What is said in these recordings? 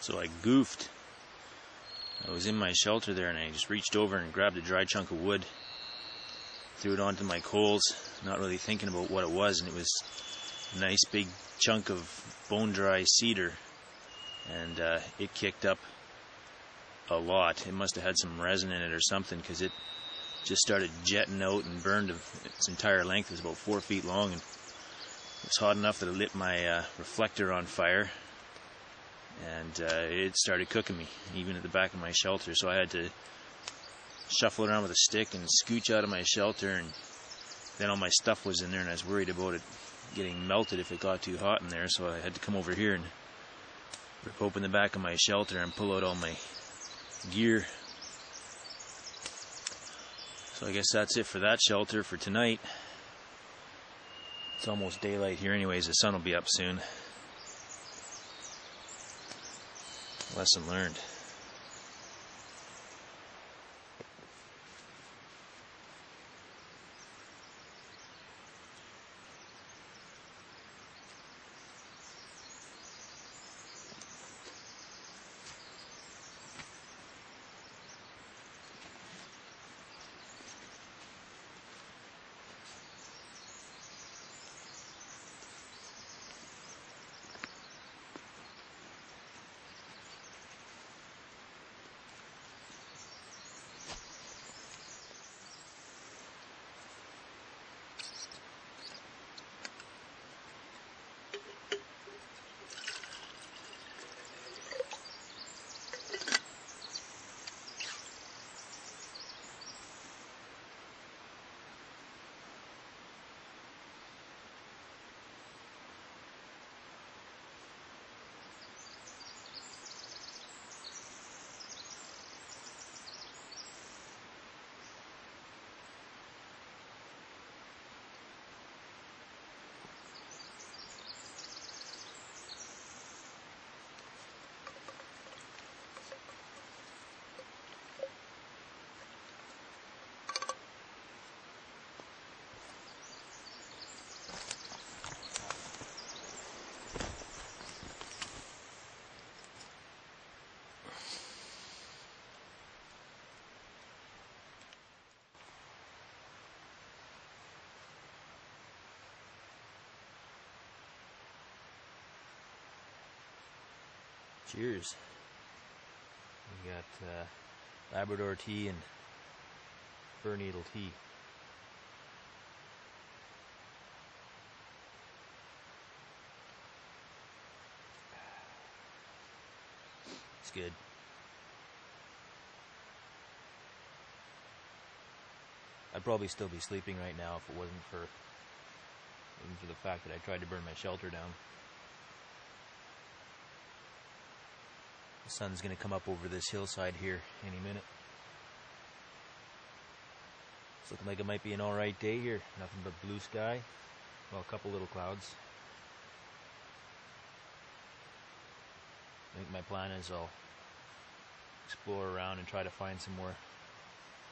So I goofed. I was in my shelter there and I just reached over and grabbed a dry chunk of wood, threw it onto my coals, not really thinking about what it was, and it was a nice big chunk of bone dry cedar, and it kicked up a lot. It must have had some resin in it or something, because it just started jetting out and burned its entire length. It was about 4 feet long, and it was hot enough that it lit my reflector on fire, and it started cooking me, even at the back of my shelter. So I had to shuffle around with a stick and scooch out of my shelter, and then all my stuff was in there, and I was worried about it getting melted if it got too hot in there. So I had to come over here and rip open the back of my shelter and pull out all my gear. So I guess that's it for that shelter for tonight. It's almost daylight here anyways, the sun will be up soon. Lesson learned. Cheers. We got Labrador tea and fir needle tea. It's good. I'd probably still be sleeping right now if it wasn't for the fact that I tried to burn my shelter down. The sun's going to come up over this hillside here any minute. It's looking like it might be an alright day here. Nothing but blue sky. Well, a couple little clouds. I think my plan is I'll explore around and try to find some more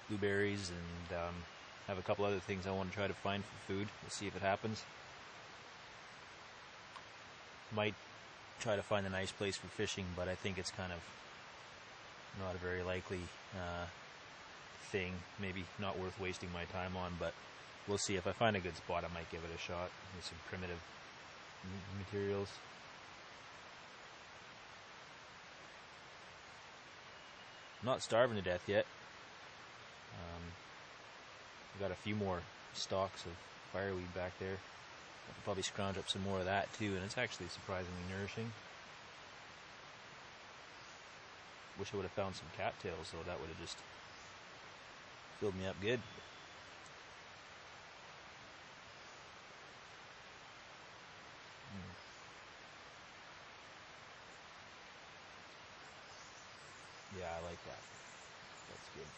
blueberries and have a couple other things I want to try to find for food. We'll see if it happens. Might try to find a nice place for fishing, but I think it's kind of not a very likely thing. Maybe not worth wasting my time on, but we'll see. If I find a good spot, I might give it a shot with some primitive materials. I'm not starving to death yet. I've got a few more stalks of fireweed back there. I could probably scrounge up some more of that too, and it's actually surprisingly nourishing. Wish I would have found some cattails, though. That would have just filled me up good. Yeah, I like that. That's good.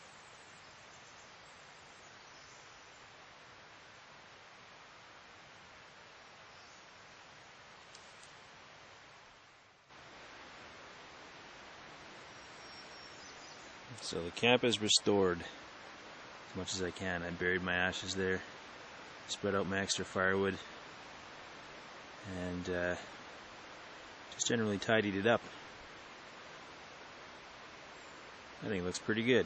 So the camp is restored as much as I can. I buried my ashes there, spread out my extra firewood, and just generally tidied it up. I think it looks pretty good.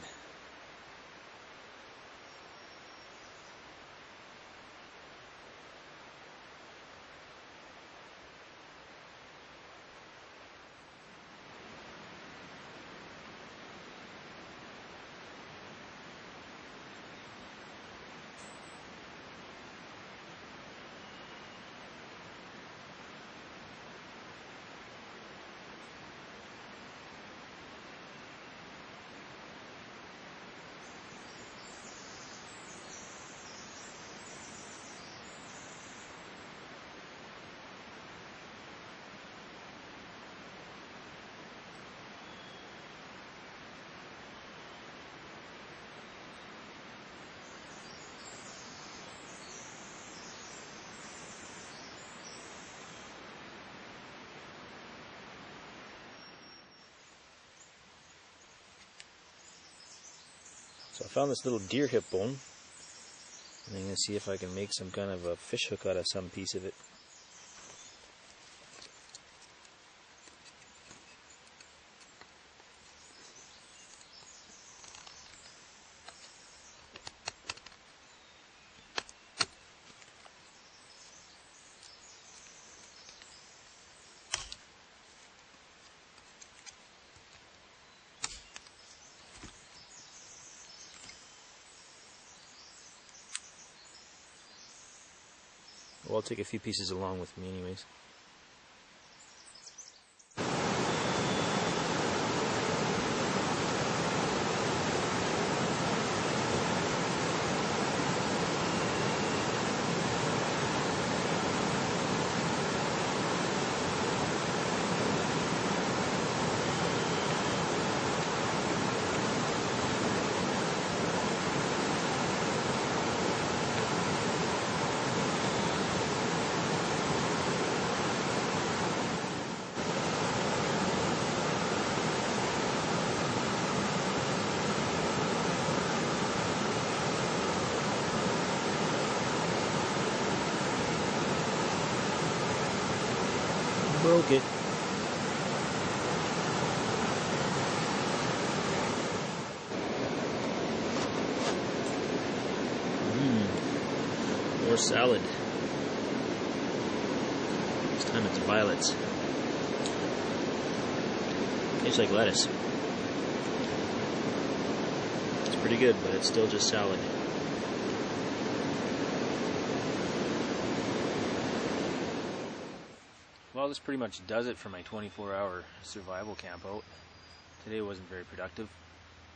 So I found this little deer hip bone, and I'm going to see if I can make some kind of a fish hook out of some piece of it. Well, I'll take a few pieces along with me anyways. Broke it. More salad. This time it's violets. Tastes like lettuce. It's pretty good, but it's still just salad. Well, this pretty much does it for my 24-hour survival camp out. Today wasn't very productive,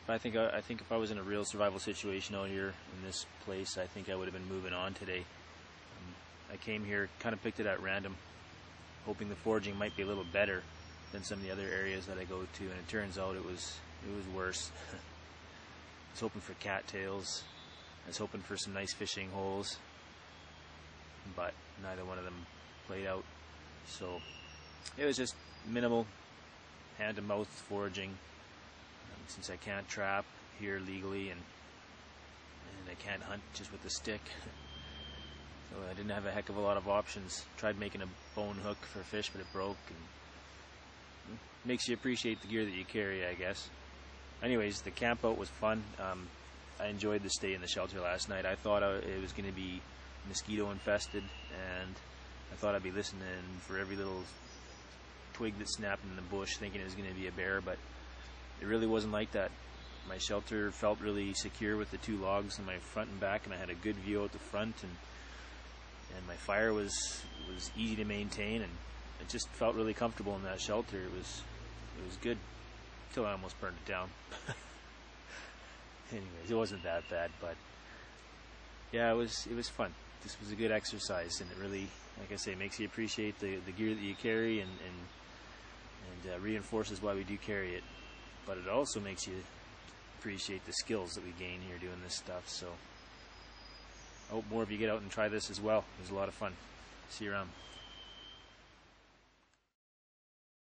but I think if I was in a real survival situation out here in this place, I think I would have been moving on today. I came here, kind of picked it at random, hoping the foraging might be a little better than some of the other areas that I go to, and it turns out it was worse. I was hoping for cattails. I was hoping for some nice fishing holes, but neither one of them played out. So it was just minimal hand-to-mouth foraging. Since I can't trap here legally and I can't hunt just with a stick, so I didn't have a heck of a lot of options. Tried making a bone hook for fish, but it broke. And it makes you appreciate the gear that you carry, I guess. Anyways, the camp out was fun. I enjoyed the stay in the shelter last night. I thought it was going to be mosquito infested, and I thought I'd be listening for every little twig that snapped in the bush, thinking it was going to be a bear, but it really wasn't like that. My shelter felt really secure with the two logs in my front and back, and I had a good view out the front, and my fire was easy to maintain, and it just felt really comfortable in that shelter. It was good till I almost burned it down. Anyways, it wasn't that bad, but yeah, it was fun. This was a good exercise, and it really, like I say, makes you appreciate the gear that you carry, and reinforces why we do carry it. But it also makes you appreciate the skills that we gain here doing this stuff. So I hope more of you get out and try this as well. It was a lot of fun. See you around.